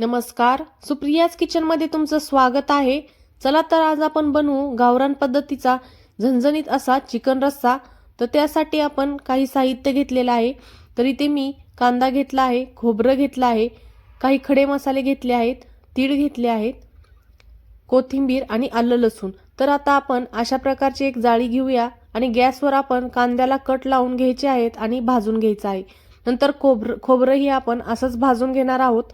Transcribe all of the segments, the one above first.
नमस्कार, सुप्रियाज किचनमध्ये तुमचं स्वागत आहे। चला तर आज आपण बनवू गावरान पद्धतीचा झणझणीत असा चिकन रस्सा। तर त्यासाठी आपण काही साहित्य घेतलेलं आहे। तर इथे मी कांदा घेतला आहे, खोबरं घेतलं आहे, काही खडे मसाले घेतले आहेत, तीळ घेतले आहेत, कोथिंबीर आणि आलं लसूण। तर आता आपण अशा प्रकारची एक जाळी घेऊया आणि गॅसवर आपण कांद्याला कट लावून घ्यायचे आहेत आणि भाजून घ्यायचं आहे। नंतर खोबरंही आपण असंच भाजून घेणार आहोत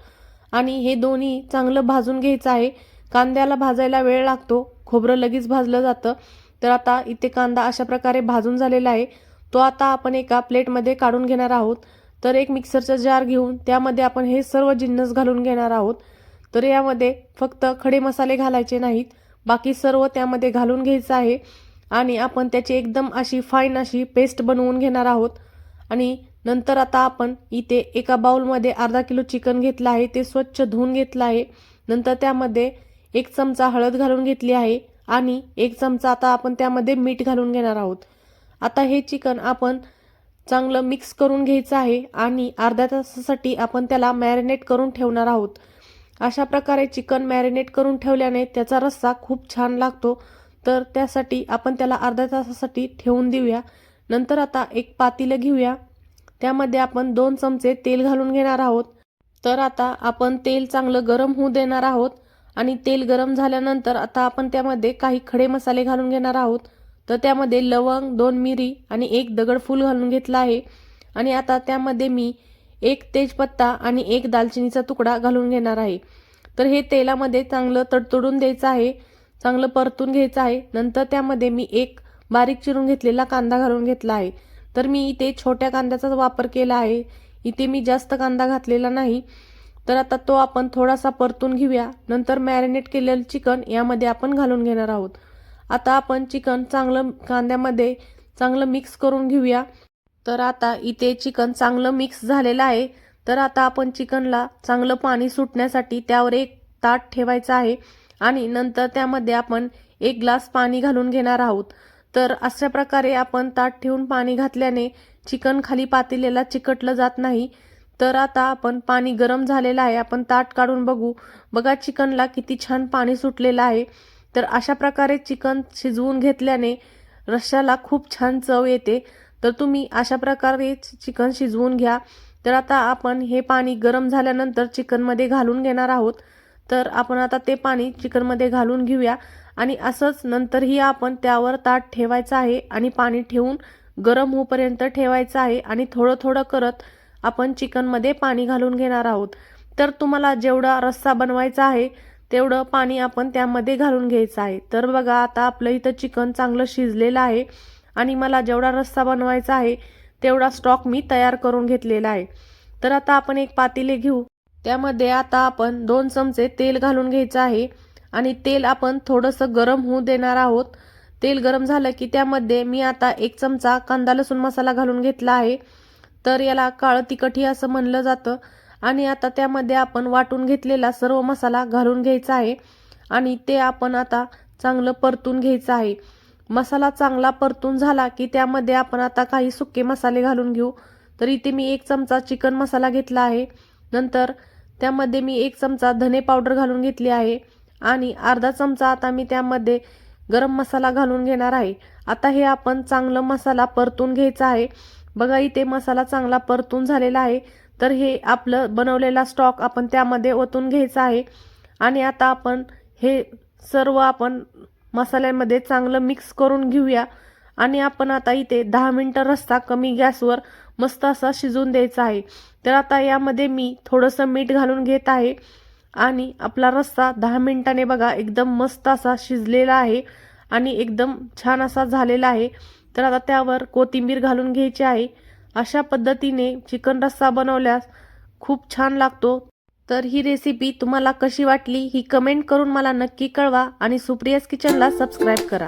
आणि हे दोन्ही चांगलं भाजून घ्यायचं आहे। कांद्याला भाजायला वेळ लागतो, खोबरं लगेच भाजलं जातं। तर आता इथे कांदा अशा प्रकारे भाजून झालेला आहे, तो आता आपण एका प्लेटमध्ये काढून घेणार आहोत। तर एक मिक्सरचा जार घेऊन त्यामध्ये आपण हे सर्व जिन्नस घालून घेणार आहोत। तर यामध्ये फक्त खडे मसाले घालायचे नाहीत, बाकी सर्व त्यामध्ये घालून घ्यायचं आहे आणि आपण त्याची एकदम अशी फाईन अशी पेस्ट बनवून घेणार आहोत। आणि नंतर आता आपण इथे एका बाउलमध्ये अर्धा किलो चिकन घेतलं आहे, ते स्वच्छ धुवून घेतलं आहे। नंतर त्यामध्ये 1 चमचा हळद घालून घेतली आहे आणि 1 चमचा आता आपण त्यामध्ये मीठ घालून घेणार आहोत। आता हे चिकन आपण चांगलं मिक्स करून घ्यायचं आहे आणि अर्ध्या तासासाठी आपण त्याला मॅरिनेट करून ठेवणार आहोत। अशा प्रकारे चिकन मॅरिनेट करून ठेवल्याने त्याचा रस्सा खूप छान लागतो। तर त्यासाठी आपण त्याला अर्ध्या तासासाठी ठेवून देऊया। नंतर आता एक पातेलं घेऊया, त्यामध्ये आपण 2 चमचे तेल घालून घेणार आहोत। तर आता आपण तेल चांगलं गरम होऊ देणार आहोत आणि तेल गरम झाल्यानंतर आता आपण त्यामध्ये काही खडे मसाले घालून घेणार आहोत। तर त्यामध्ये लवंग, 2 मिरी आणि 1 दगडफूल घालून घेतला आहे आणि आता त्यामध्ये मी 1 तेजपत्ता आणि 1 दालचिनीचा तुकडा घालून घेणार आहे। तर हे तेलामध्ये चांगलं तडतडून द्यायचं आहे, चांगलं परतून घ्यायचं आहे। नंतर त्यामध्ये मी 1 बारीक चिरून घेतलेला कांदा घालून घेतला आहे। तर मी इथे छोट्या कांद्याचा वापर केला आहे, इथे मी जास्त कांदा घातलेला नाही। तर आता तो आपण थोडासा परतून घेऊया। नंतर मॅरिनेट केलेलं चिकन यामध्ये आपण घालून घेणार आहोत। आता आपण चिकन चांगलं कांद्यामध्ये चांगलं मिक्स करून घेऊया। तर आता इथे चिकन चांगलं मिक्स झालेलं आहे। तर आता आपण चिकनला चांगलं पाणी सुटण्यासाठी त्यावर एक ताट ठेवायचं आहे आणि नंतर त्यामध्ये आपण 1 ग्लास पाणी घालून घेणार आहोत। तर अशा प्रकारे आपण ताट ठेवून पाणी घातल्याने चिकन खाली पातेल्याला चिकटलं जात नाही। तर आता आपण पाणी गरम झालेलं आहे, आपण ताट काढून बघा चिकनला किती छान पाणी सुटलेलं आहे। तर अशा प्रकारे चिकन शिजवून घेतल्याने रश्श्याला खूप छान चव येते। तर तुम्ही अशा प्रकारे चिकन शिजवून घ्या। तर आता आपण हे पाणी गरम झाल्यानंतर चिकनमध्ये घालून घेणार आहोत। तर आपण आता ते पाणी चिकनमध्ये घालून घेऊया आणि असंच नंतरही आपण त्यावर ताट ठेवायचं आहे आणि पाणी ठेवून गरम होईपर्यंत ठेवायचं आहे आणि थोडं थोडं करत आपण चिकनमध्ये पाणी घालून घेणार आहोत। तर तुम्हाला जेवढा रस्सा बनवायचा आहे तेवढं पाणी आपण त्यामध्ये घालून घ्यायचं आहे। तर बघा आता आपलं इथं चिकन चांगलं शिजलेलं आहे आणि मला जेवढा रस्सा बनवायचा आहे तेवढा स्टॉक मी तयार करून घेतलेला आहे। तर आता आपण एक पातेले घेऊ, त्यामध्ये आता आपण 2 चमचे तेल घालून घ्यायचं आहे आणि तेल आपण थोडंसं गरम होऊ देणार आहोत। तेल गरम झालं की त्यामध्ये मी आता 1 चमचा कांदा लसूण मसाला घालून घेतला आहे। तर याला काळं तिखटही असं म्हणलं जातं। आणि आता त्यामध्ये आपण वाटून घेतलेला सर्व मसाला घालून घ्यायचा आहे आणि ते आपण आता चांगलं परतून घ्यायचं आहे। मसाला चांगला परतून झाला की त्यामध्ये आपण आता काही सुके मसाले घालून घेऊ। तर इथे मी 1 चमचा चिकन मसाला घेतला आहे, नंतर त्यामध्ये मी 1 चमचा धने पावडर घालून घेतली आहे आणि अर्धा चमचा आता मी त्यामध्ये गरम मसाला घालून घेणार आहे। आता हे आपण चांगलं मसाला परतून घ्यायचा आहे। बघा इथे मसाला चांगला परतून झालेला आहे। तर हे आपलं बनवलेला स्टॉक आपण त्यामध्ये ओतून घ्यायचा आहे आणि आता आपण हे सर्व आपण मसाल्यामध्ये चांगलं मिक्स करून घेऊया आणि आपण आता इथे 10 मिनिटं रस्सा कमी गॅसवर मस्त असा शिजवून द्यायचा आहे। तर आता यामध्ये मी थोडंसं मीठ घालून घेत आहे आणि आपला रस्सा 10 मिनिटांनी बघा एकदम मस्त असा शिजलेला आहे आणि एकदम छान असा झालेला आहे। तर आता त्यावर कोथिंबीर घालून घ्यायची आहे। अशा पद्धतीने चिकन रस्सा बनवल्यास खूप छान लागतो। तर ही रेसिपी तुम्हाला कशी वाटली ही कमेंट करून मला नक्की कळवा आणि सुप्रियाज किचनला सबस्क्राईब करा।